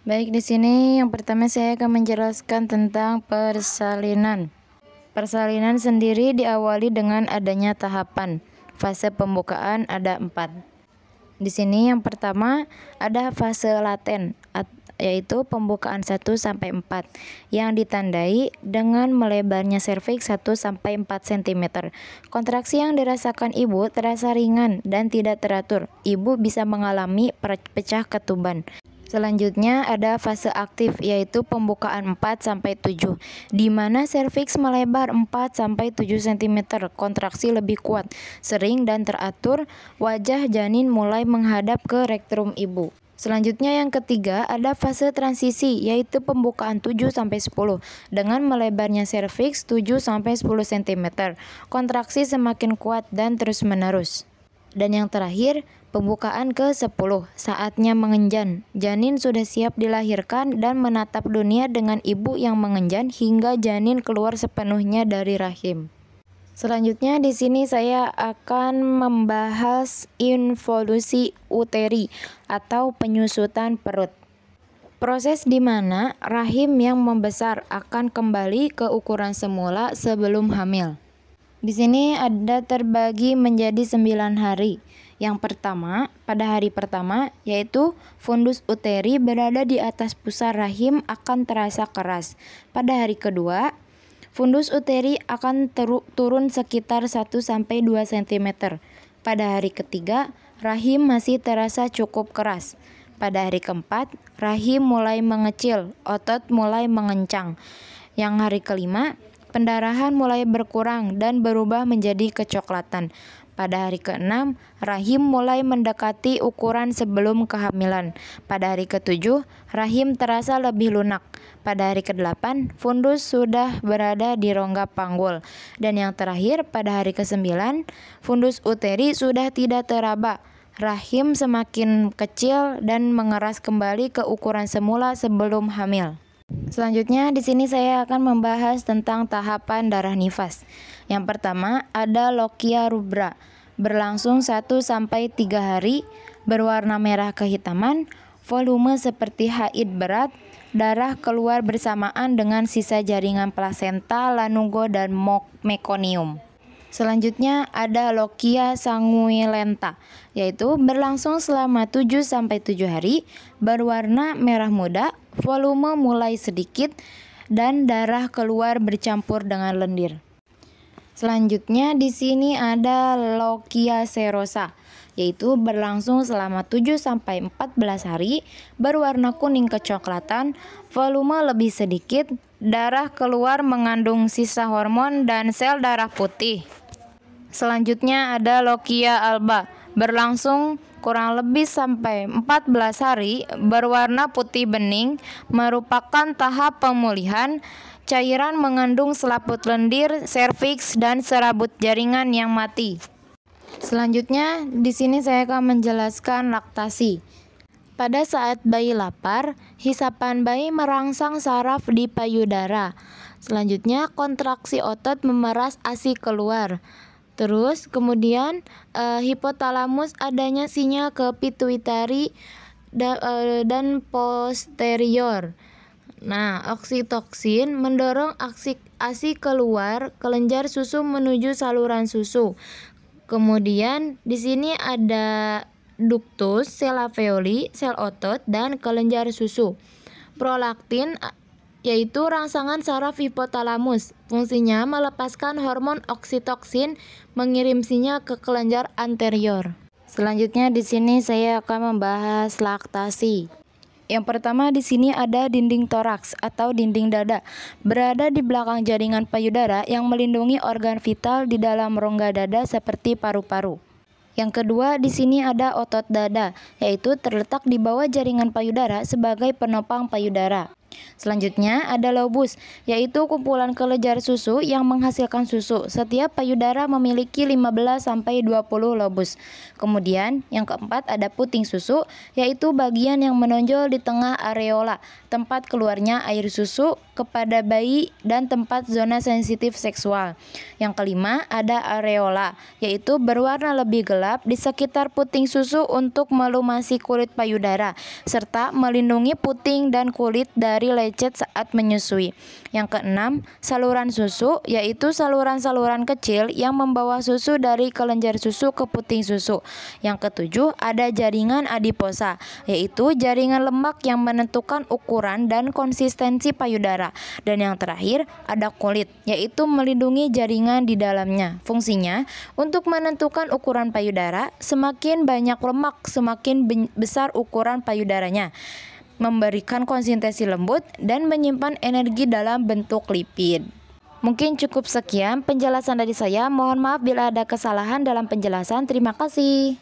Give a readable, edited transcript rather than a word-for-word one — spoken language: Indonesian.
Baik, di sini yang pertama saya akan menjelaskan tentang persalinan. Persalinan sendiri diawali dengan adanya tahapan. Fase pembukaan ada 4. Di sini yang pertama ada fase laten, yaitu pembukaan 1-4 yang ditandai dengan melebarnya serviks 1-4 cm. Kontraksi yang dirasakan ibu terasa ringan dan tidak teratur. Ibu bisa mengalami pecah ketuban. Selanjutnya ada fase aktif, yaitu pembukaan 4-7 di mana serviks melebar 4-7 cm, kontraksi lebih kuat, sering dan teratur, wajah janin mulai menghadap ke rektrum ibu. Selanjutnya yang ketiga ada fase transisi, yaitu pembukaan 7-10 dengan melebarnya serviks 7-10 cm, kontraksi semakin kuat dan terus-menerus. Dan yang terakhir, pembukaan ke-10, saatnya mengenjan. Janin sudah siap dilahirkan dan menatap dunia dengan ibu yang mengenjan hingga janin keluar sepenuhnya dari rahim. Selanjutnya di sini saya akan membahas involusi uteri atau penyusutan perut. Proses di mana rahim yang membesar akan kembali ke ukuran semula sebelum hamil. Di sini ada terbagi menjadi 9 hari. Yang pertama, pada hari pertama, yaitu fundus uteri berada di atas pusar rahim akan terasa keras. Pada hari kedua, fundus uteri akan turun sekitar 1-2 cm. Pada hari ketiga, rahim masih terasa cukup keras. Pada hari keempat, rahim mulai mengecil, otot mulai mengencang. Yang hari kelima, pendarahan mulai berkurang dan berubah menjadi kecoklatan. Pada hari ke-6, rahim mulai mendekati ukuran sebelum kehamilan. Pada hari ke-7, rahim terasa lebih lunak. Pada hari ke-8, fundus sudah berada di rongga panggul. Dan yang terakhir, pada hari ke-9, fundus uteri sudah tidak teraba. Rahim semakin kecil dan mengeras kembali ke ukuran semula sebelum hamil. Selanjutnya di sini saya akan membahas tentang tahapan darah nifas. Yang pertama ada lochia rubra, berlangsung 1-3 hari, berwarna merah kehitaman, volume seperti haid berat, darah keluar bersamaan dengan sisa jaringan plasenta, lanugo dan mekonium. Selanjutnya ada lochia sanguinolenta, yaitu berlangsung selama 7-7 hari, berwarna merah muda, volume mulai sedikit, dan darah keluar bercampur dengan lendir. Selanjutnya di sini ada lochia serosa, yaitu berlangsung selama 7-14 hari, berwarna kuning kecoklatan, volume lebih sedikit, darah keluar mengandung sisa hormon dan sel darah putih. Selanjutnya ada lochia alba, berlangsung kurang lebih sampai 14 hari, berwarna putih bening, merupakan tahap pemulihan. Cairan mengandung selaput lendir, serviks, dan serabut jaringan yang mati. Selanjutnya di sini saya akan menjelaskan laktasi. Pada saat bayi lapar, hisapan bayi merangsang saraf di payudara. Selanjutnya kontraksi otot memeras ASI keluar. Terus kemudian hipotalamus adanya sinyal ke pituitari dan posterior. Nah, oksitoksin mendorong ASI keluar kelenjar susu menuju saluran susu. Kemudian di sini ada ductus, sel alveoli, sel otot, dan kelenjar susu. Prolaktin yaitu rangsangan saraf hipotalamus. Fungsinya melepaskan hormon oksitoksin, mengirim sinyal ke kelenjar anterior. Selanjutnya di sini saya akan membahas laktasi. Yang pertama di sini ada dinding toraks atau dinding dada, berada di belakang jaringan payudara yang melindungi organ vital di dalam rongga dada seperti paru-paru. Yang kedua di sini ada otot dada, yaitu terletak di bawah jaringan payudara sebagai penopang payudara. Selanjutnya ada lobus, yaitu kumpulan kelenjar susu yang menghasilkan susu. Setiap payudara memiliki 15-20 lobus. Kemudian yang keempat ada puting susu, yaitu bagian yang menonjol di tengah areola, tempat keluarnya air susu kepada bayi dan tempat zona sensitif seksual. Yang kelima ada areola, yaitu berwarna lebih gelap di sekitar puting susu untuk melumasi kulit payudara, serta melindungi puting dan kulit dari lecet saat menyusui. Yang keenam, saluran susu, yaitu saluran-saluran kecil yang membawa susu dari kelenjar susu ke puting susu. Yang ketujuh, ada jaringan adiposa, yaitu jaringan lemak yang menentukan ukuran dan konsistensi payudara. Dan yang terakhir, ada kulit, yaitu melindungi jaringan di dalamnya. Fungsinya untuk menentukan ukuran payudara. Semakin banyak lemak, semakin besar ukuran payudaranya, memberikan konsistensi lembut dan menyimpan energi dalam bentuk lipid. Mungkin cukup sekian penjelasan dari saya. Mohon maaf bila ada kesalahan dalam penjelasan. Terima kasih.